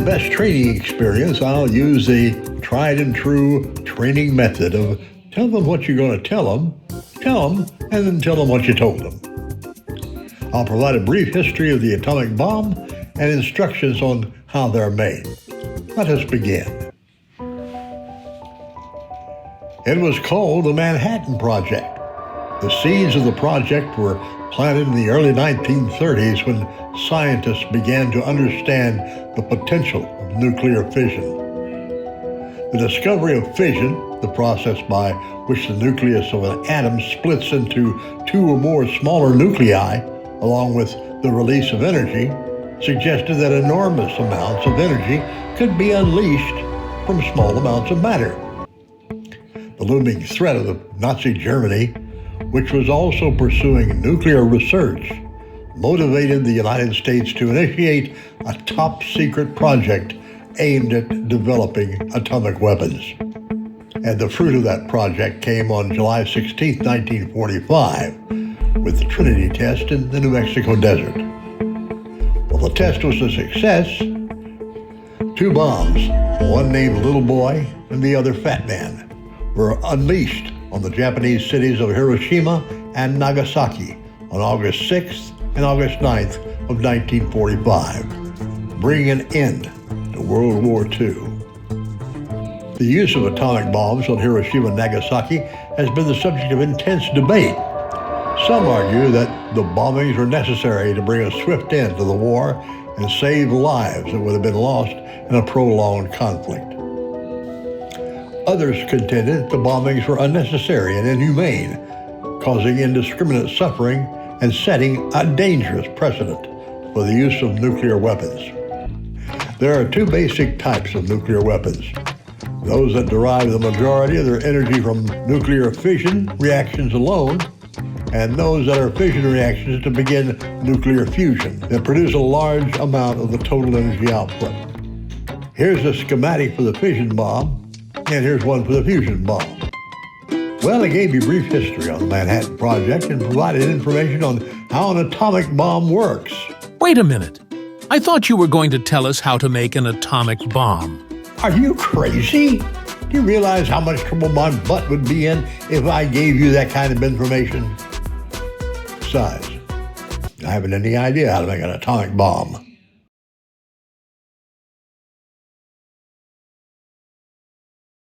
the best training experience, I'll use the tried and true training method of tell them what you're going to tell them, and then tell them what you told them. I'll provide a brief history of the atomic bomb and instructions on how they're made. Let us begin. It was called the Manhattan Project. The seeds of the project were planted in the early 1930s when scientists began to understand the potential of nuclear fission. The discovery of fission, the process by which the nucleus of an atom splits into two or more smaller nuclei, along with the release of energy, suggested that enormous amounts of energy could be unleashed from small amounts of matter. The looming threat of Nazi Germany, which was also pursuing nuclear research, motivated the United States to initiate a top-secret project aimed at developing atomic weapons. And the fruit of that project came on July 16, 1945, with the Trinity test in the New Mexico desert. Well, the test was a success. Two bombs, one named Little Boy and the other Fat Man, were unleashed on the Japanese cities of Hiroshima and Nagasaki on August 6th and August 9th of 1945, bringing an end to World War II. The use of atomic bombs on Hiroshima and Nagasaki has been the subject of intense debate. Some argue that the bombings were necessary to bring a swift end to the war and save lives that would have been lost in a prolonged conflict. Others contended that the bombings were unnecessary and inhumane, causing indiscriminate suffering and setting a dangerous precedent for the use of nuclear weapons. There are two basic types of nuclear weapons: those that derive the majority of their energy from nuclear fission reactions alone, and those that are fission reactions to begin nuclear fusion that produce a large amount of the total energy output. Here's a schematic for the fission bomb, and here's one for the fusion bomb. Well, I gave you a brief history on the Manhattan Project and provided information on how an atomic bomb works. Wait a minute. I thought you were going to tell us how to make an atomic bomb. Are you crazy? Do you realize how much trouble my butt would be in if I gave you that kind of information? Besides, I haven't any idea how to make an atomic bomb.